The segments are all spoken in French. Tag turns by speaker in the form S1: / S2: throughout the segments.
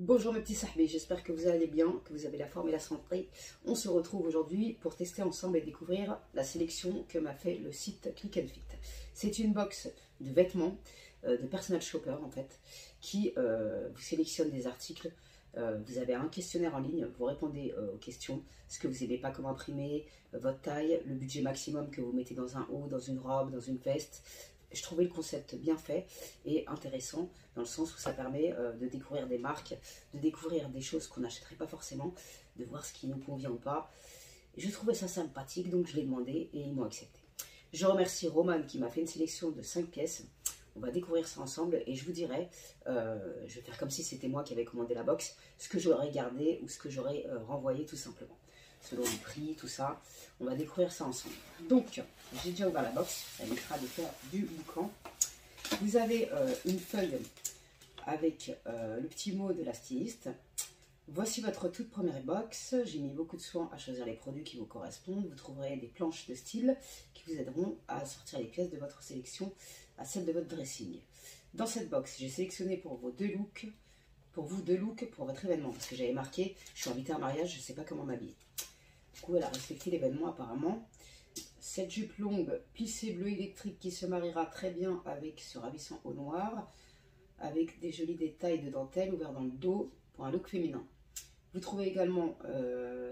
S1: Bonjour mes petits sahbés, j'espère que vous allez bien, que vous avez la forme et la santé. On se retrouve aujourd'hui pour tester ensemble et découvrir la sélection que m'a fait le site Click and Fit. C'est une box de vêtements, de personal shopper en fait, qui vous sélectionne des articles. Vous avez un questionnaire en ligne, vous répondez aux questions, ce que vous n'aimez pas comme imprimer, votre taille, le budget maximum que vous mettez dans un haut, dans une robe, dans une veste. Je trouvais le concept bien fait et intéressant dans le sens où ça permet de découvrir des marques, de découvrir des choses qu'on n'achèterait pas forcément, de voir ce qui nous convient ou pas. Et je trouvais ça sympathique, donc je l'ai demandé et ils m'ont accepté. Je remercie Roman qui m'a fait une sélection de 5 pièces. On va découvrir ça ensemble et je vous dirai, je vais faire comme si c'était moi qui avais commandé la box, ce que j'aurais gardé ou ce que j'aurais renvoyé tout simplement. Selon le prix, tout ça, on va découvrir ça ensemble. Donc, j'ai déjà ouvert la box, ça évitera de faire du boucan. Vous avez une feuille avec le petit mot de la styliste. Voici votre toute première box. J'ai mis beaucoup de soin à choisir les produits qui vous correspondent. Vous trouverez des planches de style qui vous aideront à sortir les pièces de votre sélection à celle de votre dressing. Dans cette box, j'ai sélectionné pour vos deux looks, pour votre événement, parce que j'avais marqué, je suis invitée à un mariage, je ne sais pas comment m'habiller. Du coup, elle a respecté l'événement apparemment. Cette jupe longue plissée bleu électrique qui se mariera très bien avec ce ravissant haut noir, avec des jolis détails de dentelle ouverts dans le dos pour un look féminin. Vous trouvez également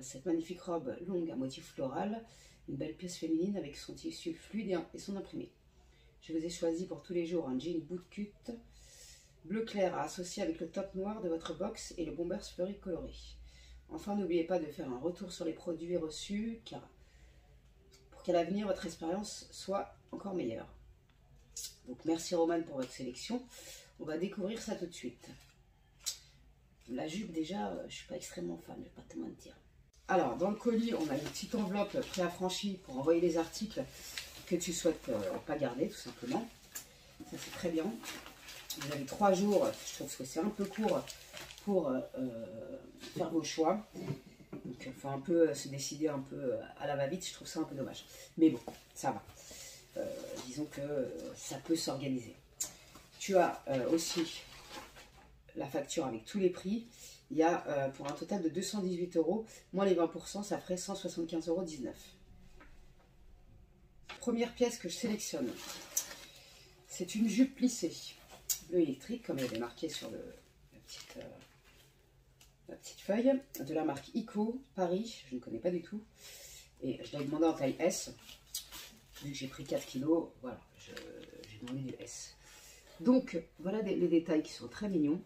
S1: cette magnifique robe longue à motif floral, une belle pièce féminine avec son tissu fluide et son imprimé. Je vous ai choisi pour tous les jours un jean bootcut bleu clair à associer avec le top noir de votre box et le bombers fleuri coloré. Enfin, n'oubliez pas de faire un retour sur les produits reçus, car pour qu'à l'avenir, votre expérience soit encore meilleure. Donc, merci Roman pour votre sélection. On va découvrir ça tout de suite. La jupe, déjà, je ne suis pas extrêmement fan, je ne vais pas te mentir. Alors, dans le colis, on a une petite enveloppe préaffranchie pour envoyer les articles que tu souhaites pas garder, tout simplement. Ça, c'est très bien. Vous avez 3 jours, je trouve que c'est un peu court pour faire vos choix. Donc il faut un peu se décider un peu à la va-vite, je trouve ça un peu dommage. Mais bon, ça va. Disons que ça peut s'organiser. Tu as aussi la facture avec tous les prix. Il y a pour un total de 218 €, moins les 20%, ça ferait 175,19 €. Première pièce que je sélectionne, c'est une jupe plissée bleu électrique, comme il avait marqué sur la petite feuille, de la marque Ico, Paris, je ne connais pas du tout. Et je l'ai demandé en taille S, vu que j'ai pris 4 kg, voilà, j'ai demandé du S. Donc, voilà les détails qui sont très mignons.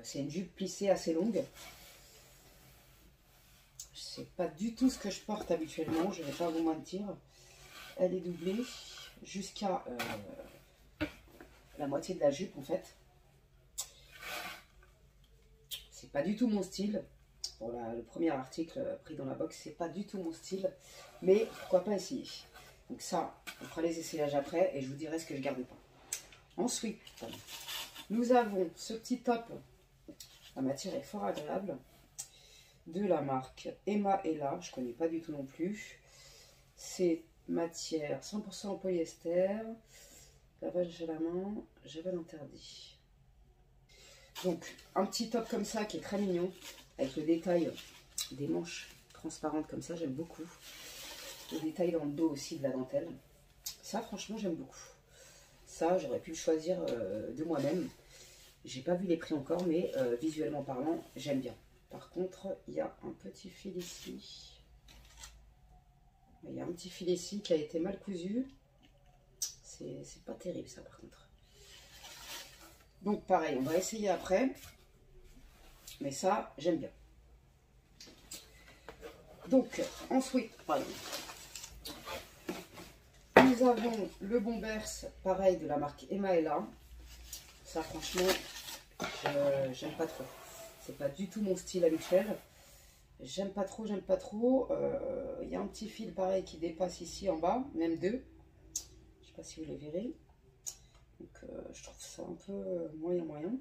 S1: C'est une jupe plissée assez longue. C'est pas du tout ce que je porte habituellement, je ne vais pas vous mentir. Elle est doublée jusqu'à la moitié de la jupe en fait. C'est pas du tout mon style. Pour le premier article pris dans la box, c'est pas du tout mon style. Mais pourquoi pas essayer. Donc ça, on fera les essayages après et je vous dirai ce que je garde pas. Ensuite, nous avons ce petit top. La matière est fort agréable. De la marque Emma Ella, je connais pas du tout non plus. C'est matière 100% en polyester. Lavage à la main, javel interdit. Donc, un petit top comme ça qui est très mignon, avec le détail des manches transparentes comme ça, j'aime beaucoup. Le détail dans le dos aussi de la dentelle. Ça, franchement, j'aime beaucoup. Ça, j'aurais pu le choisir de moi-même. J'ai pas vu les prix encore, mais visuellement parlant, j'aime bien. Par contre, il y a un petit fil ici. Il y a un petit fil ici qui a été mal cousu. C'est pas terrible ça par contre. Donc pareil, on va essayer après. Mais ça, j'aime bien. Donc, ensuite, pardon. Nous avons le bombers, pareil, de la marque Emma Ella. Ça, franchement, j'aime pas trop. C'est pas du tout mon style habituel. J'aime pas trop, j'aime pas trop. Il y a un petit fil pareil qui dépasse ici en bas, même deux. Je sais pas si vous les verrez. Donc, je trouve ça un peu moyen.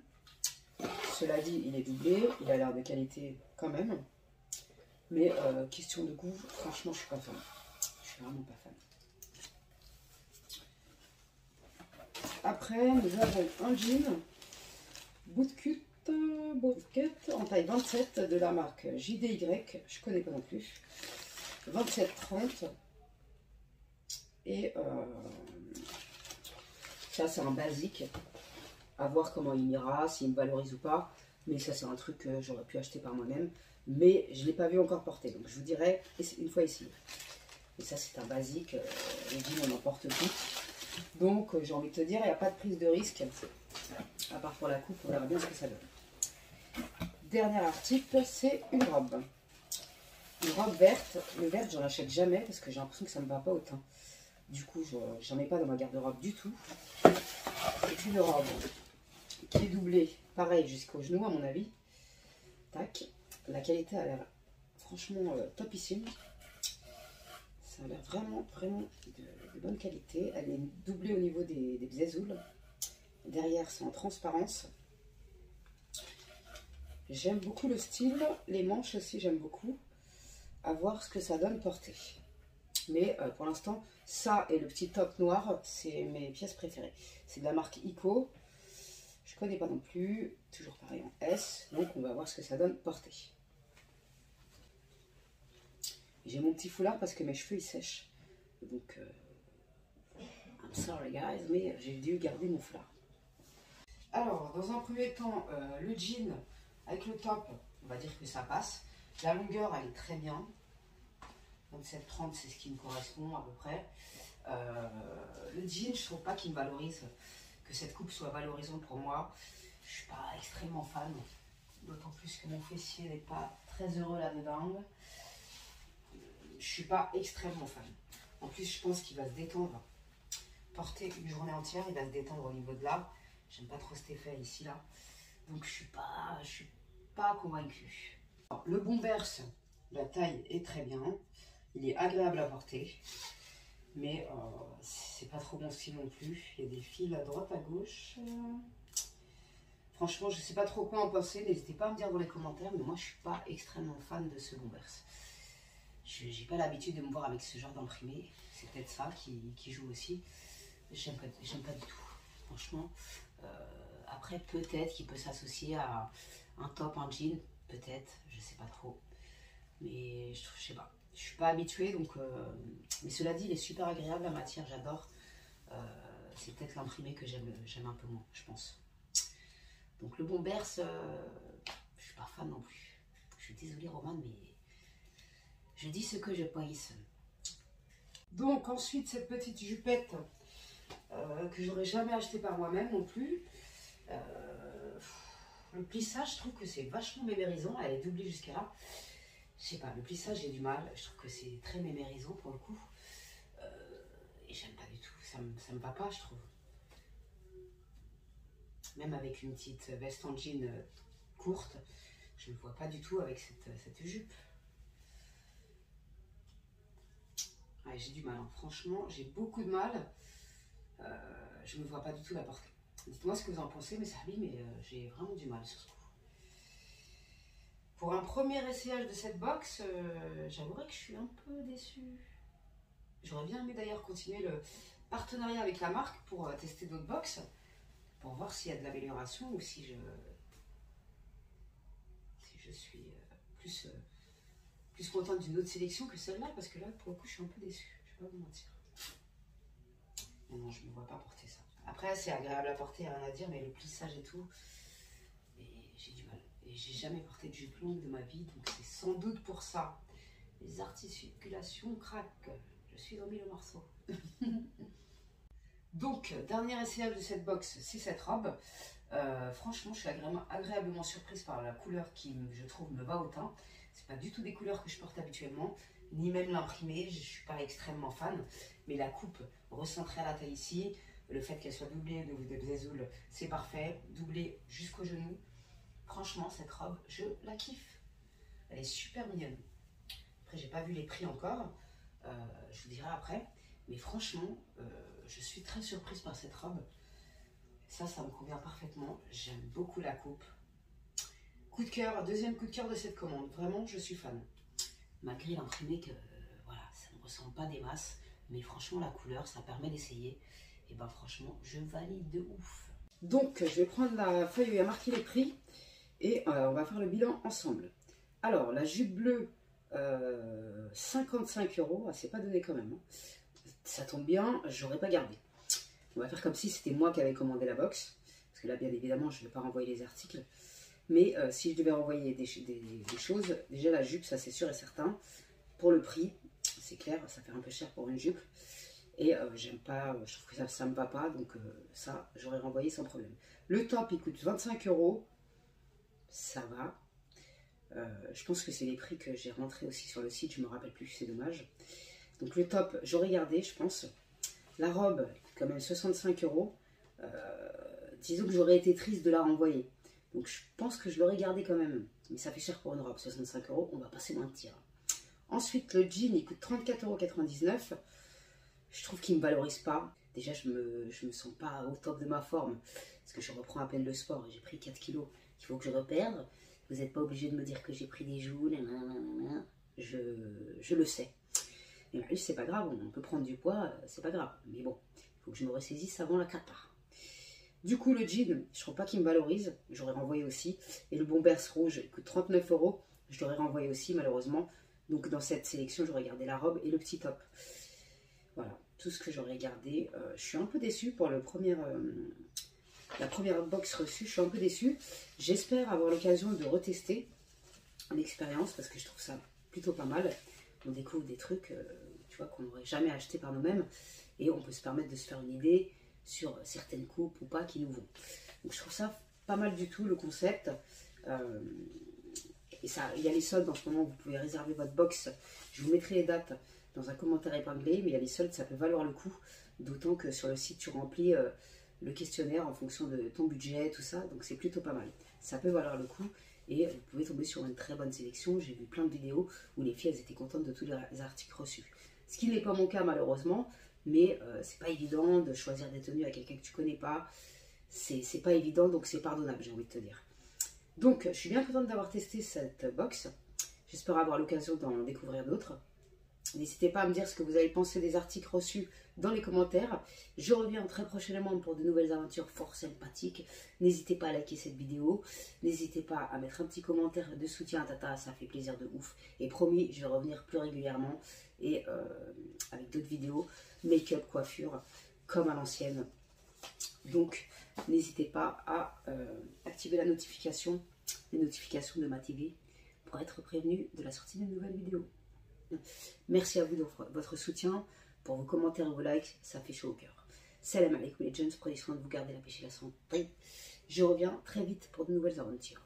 S1: Cela dit, il est doublé, il a l'air de qualité quand même. Mais question de goût, franchement, je suis pas fan. Je suis vraiment pas fan. Après, nous avons un jean bootcut, beau coquette en taille 27 de la marque JDY, je connais pas non plus. 27,30. Et ça c'est un basique. À voir comment il ira, s'il me valorise ou pas. Mais ça c'est un truc que j'aurais pu acheter par moi-même. Mais je ne l'ai pas vu encore porter. Donc je vous dirai une fois ici. Et ça c'est un basique. Les jeans on en porte plus. Donc j'ai envie de te dire, il n'y a pas de prise de risque. À part pour la coupe, on verra bien ce que ça donne. Dernier article, c'est une robe. Une robe verte. Le vert, j'en achète jamais parce que j'ai l'impression que ça ne me va pas au teint. Du coup, j'en ai pas dans ma garde-robe du tout. C'est une robe qui est doublée, pareil, jusqu'au genou à mon avis. Tac. La qualité a l'air franchement topissime. Ça a l'air vraiment de bonne qualité. Elle est doublée au niveau des bzezouls. Derrière, c'est en transparence. J'aime beaucoup le style. Les manches aussi, j'aime beaucoup. À voir ce que ça donne porter. Mais pour l'instant, ça et le petit top noir, c'est mes pièces préférées. C'est de la marque Ico. Je connais pas non plus. Toujours pareil en S. Donc on va voir ce que ça donne porter. J'ai mon petit foulard parce que mes cheveux ils sèchent. Donc, I'm sorry guys, mais j'ai dû garder mon foulard. Alors, dans un premier temps, le jean avec le top, on va dire que ça passe. La longueur, elle est très bien. 27-30, c'est ce qui me correspond à peu près. Le jean, je trouve pas qu'il me valorise, que cette coupe soit valorisante pour moi. Je suis pas extrêmement fan, d'autant plus que mon fessier n'est pas très heureux là-dedans. Je suis pas extrêmement fan. En plus, je pense qu'il va se détendre. Porter une journée entière, il va se détendre au niveau de là. J'aime pas trop cet effet ici là. Donc je suis pas convaincue. Le Bombers, la taille est très bien. Il est agréable à porter. Mais c'est pas trop mon style non plus. Il y a des fils à droite, à gauche. Franchement, je sais pas trop quoi en penser. N'hésitez pas à me dire dans les commentaires. Mais moi, je suis pas extrêmement fan de ce Bombers. J'ai pas l'habitude de me voir avec ce genre d'imprimé. C'est peut-être ça qui joue aussi. J'aime pas du tout. Franchement. Après, peut-être qu'il peut s'associer à un top, un jean. Peut-être. Je sais pas trop. Mais je sais pas. Je suis pas habituée. Donc, mais cela dit, il est super agréable. La matière, j'adore. C'est peut-être l'imprimé que j'aime un peu moins, je pense. Donc le Bombers, je suis pas fan non plus. Je suis désolée Romane, mais je dis ce que je pense. Donc ensuite cette petite jupette que j'aurais jamais acheté par moi-même non plus. Le plissage, je trouve que c'est vachement mémérisant. Elle est doublée jusqu'à là. Je sais pas, le plissage j'ai du mal. Je trouve que c'est très mémérisant pour le coup. Et j'aime pas du tout. Ça me va pas, je trouve. Même avec une petite veste en jean courte, je ne me vois pas du tout avec cette jupe. Ouais, j'ai du mal, hein. Franchement, j'ai beaucoup de mal. Je ne me vois pas du tout la porter. Dites-moi ce que vous en pensez, mes amis, mais j'ai vraiment du mal sur ce coup. Pour un premier essayage de cette box, j'avouerai que je suis un peu déçue. J'aurais bien aimé d'ailleurs continuer le partenariat avec la marque pour tester d'autres box. Pour voir s'il y a de l'amélioration ou si je suis plus contente d'une autre sélection que celle-là, parce que là, pour le coup, je suis un peu déçue. Je ne vais pas vous mentir. Mais non, je ne me vois pas porter ça. Après, c'est agréable à porter, rien à dire, mais le plissage et tout, j'ai du mal. Et j'ai jamais porté de jupe longue de ma vie, donc c'est sans doute pour ça. Les articulations craquent. Je suis dans le morceau. Donc, dernier essayage de cette box, c'est cette robe. Franchement, je suis agréablement surprise par la couleur qui, je trouve, me va au teint. C'est pas du tout des couleurs que je porte habituellement, ni même l'imprimé. Je suis pas extrêmement fan, mais la coupe recentrée à la taille ici, le fait qu'elle soit doublée au niveau des bzezouls, c'est parfait. Doublée jusqu'au genou. Franchement, cette robe, je la kiffe. Elle est super mignonne. Après, j'ai pas vu les prix encore. Je vous dirai après. Mais franchement, je suis très surprise par cette robe. Ça me convient parfaitement. J'aime beaucoup la coupe. Coup de cœur, deuxième coup de cœur de cette commande. Vraiment, je suis fan. Malgré l'imprimé que, voilà, ça ne ressemble pas des masses. Mais franchement, la couleur, ça permet d'essayer. Et ben franchement, je valide de ouf. Donc, je vais prendre la feuille où il y a marqué les prix. Et on va faire le bilan ensemble. Alors, la jupe bleue, 55 €. Ah, c'est pas donné quand même. Hein. Ça tombe bien, j'aurais pas gardé. On va faire comme si c'était moi qui avais commandé la box. Parce que là, bien évidemment, je ne vais pas renvoyer les articles. Mais si je devais renvoyer des choses, déjà la jupe, ça c'est sûr et certain. Pour le prix, c'est clair, ça fait un peu cher pour une jupe. Et j'aime pas, je trouve que ça me va pas. Donc ça, j'aurais renvoyé sans problème. Le top, il coûte 25 €. Ça va. Je pense que c'est les prix que j'ai rentrés aussi sur le site. Je me rappelle plus, c'est dommage. Donc le top, j'aurais gardé, je pense. La robe, quand même 65 €. Disons que j'aurais été triste de la renvoyer. Donc je pense que je l'aurais gardé quand même. Mais ça fait cher pour une robe, 65 €, on va pas se mentir. Ensuite, le jean, il coûte 34,99 €. Je trouve qu'il ne me valorise pas. Déjà, je me sens pas au top de ma forme. Parce que je reprends à peine le sport. J'ai pris 4 kilos qu'il faut que je reperde. Vous n'êtes pas obligé de me dire que j'ai pris des joues. Je le sais. Et là, c'est pas grave, on peut prendre du poids, c'est pas grave. Mais bon, il faut que je me ressaisisse avant la cata. Du coup, le jean, je trouve pas qu'il me valorise. J'aurais renvoyé aussi. Et le Bombers rouge, il coûte 39 €. Je l'aurais renvoyé aussi, malheureusement. Donc, dans cette sélection, j'aurais gardé la robe et le petit top. Voilà, tout ce que j'aurais gardé. Je suis un peu déçue pour la première box reçue. Je suis un peu déçue. J'espère avoir l'occasion de retester l'expérience parce que je trouve ça plutôt pas mal. On découvre des trucs tu vois, qu'on n'aurait jamais acheté par nous-mêmes et on peut se permettre de se faire une idée sur certaines coupes ou pas qui nous vont. Donc je trouve ça pas mal du tout le concept. Et ça, il y a les soldes en ce moment, vous pouvez réserver votre box. Je vous mettrai les dates dans un commentaire épinglé, mais il y a les soldes, ça peut valoir le coup. D'autant que sur le site, tu remplis le questionnaire en fonction de ton budget, tout ça. Donc c'est plutôt pas mal. Ça peut valoir le coup. Et vous pouvez tomber sur une très bonne sélection. J'ai vu plein de vidéos où les filles elles étaient contentes de tous les articles reçus. Ce qui n'est pas mon cas malheureusement, mais c'est pas évident de choisir des tenues à quelqu'un que tu connais pas. C'est pas évident, donc c'est pardonnable, j'ai envie de te dire. Donc je suis bien contente d'avoir testé cette box. J'espère avoir l'occasion d'en découvrir d'autres. N'hésitez pas à me dire ce que vous avez pensé des articles reçus dans les commentaires. Je reviens très prochainement pour de nouvelles aventures fort sympathiques. N'hésitez pas à liker cette vidéo. N'hésitez pas à mettre un petit commentaire de soutien à Tata, ça fait plaisir de ouf. Et promis, je vais revenir plus régulièrement et avec d'autres vidéos, make-up, coiffure, comme à l'ancienne. Donc, n'hésitez pas à activer la notification, les notifications de ma TV pour être prévenu de la sortie de nouvelles vidéos. Merci à vous de votre soutien, pour vos commentaires et vos likes, ça fait chaud au cœur. Salam alaikum les jeunes, prenez soin de vous, garder la pêche et la santé. Je reviens très vite pour de nouvelles aventures.